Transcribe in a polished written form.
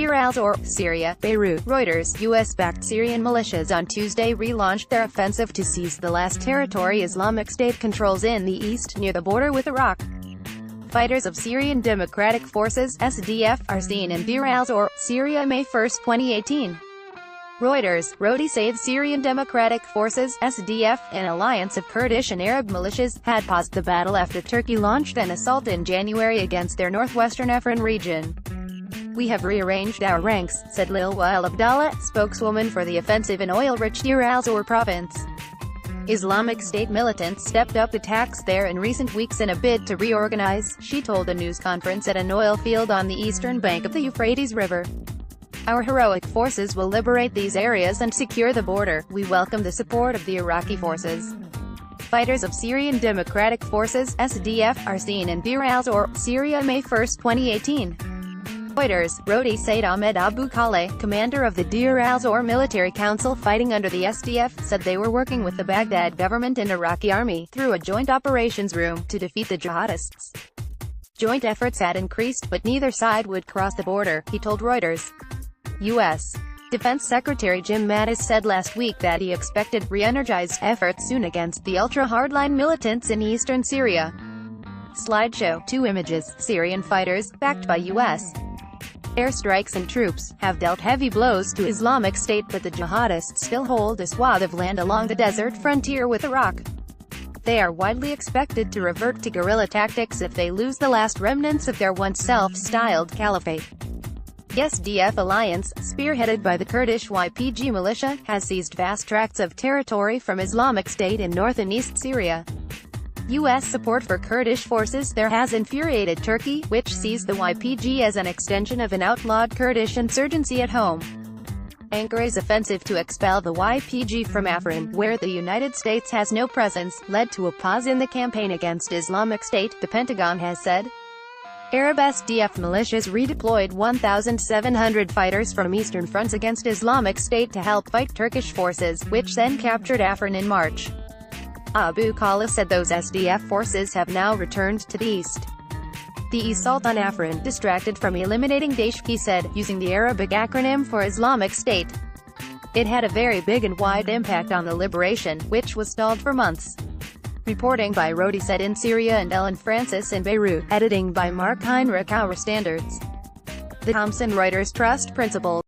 DEIR al-ZOR, Syria, Beirut. Reuters, US-backed Syrian militias on Tuesday relaunched their offensive to seize the last territory Islamic State controls in the east, near the border with Iraq. Fighters of Syrian Democratic Forces, SDF, are seen in DEIR al-ZOR, Syria May 1, 2018. Reuters, Rodi SaidThe Syrian Democratic Forces, SDF, an alliance of Kurdish and Arab militias, had paused the battle after Turkey launched an assault in January against their northwestern Afrin region. "We have rearranged our ranks," said Lilwa al-Abdallah, spokeswoman for the offensive in oil-rich DEIR al-ZOR province. Islamic State militants stepped up attacks there in recent weeks in a bid to reorganize, she told a news conference at an oil field on the eastern bank of the Euphrates River. "Our heroic forces will liberate these areas and secure the border. We welcome the support of the Iraqi forces." Fighters of Syrian Democratic Forces, SDF, are seen in DEIR al-ZOR, Syria May 1, 2018. Reuters, Rodi Said Ahmed Abu Khaleh, commander of the DEIR al-ZOR military council fighting under the SDF, said they were working with the Baghdad government and Iraqi army, through a joint operations room, to defeat the jihadists. Joint efforts had increased, but neither side would cross the border, he told Reuters. U.S. Defense Secretary Jim Mattis said last week that he expected re-energized efforts soon against the ultra-hardline militants in eastern Syria. Slideshow 2 images. Syrian fighters, backed by U.S. airstrikes and troops, have dealt heavy blows to Islamic State, but the jihadists still hold a swath of land along the desert frontier with Iraq. They are widely expected to revert to guerrilla tactics if they lose the last remnants of their once self-styled caliphate. The SDF alliance, spearheaded by the Kurdish YPG militia, has seized vast tracts of territory from Islamic State in north and east Syria. U.S. support for Kurdish forces there has infuriated Turkey, which sees the YPG as an extension of an outlawed Kurdish insurgency at home. Ankar's offensive to expel the YPG from Afrin, where the United States has no presence, led to a pause in the campaign against Islamic State, the Pentagon has said. Arab SDF militias redeployed 1,700 fighters from eastern fronts against Islamic State to help fight Turkish forces, which then captured Afrin in March. Abu Khaleh said those SDF forces have now returned to the east. The assault on Afrin distracted from eliminating Daesh, he said, using the Arabic acronym for Islamic State. It had a very big and wide impact on the liberation, which was stalled for months. Reporting by Rodi Said in Syria and Ellen Francis in Beirut. Editing by Mark Heinrich. Our Standards. The Thomson Reuters Trust Principal.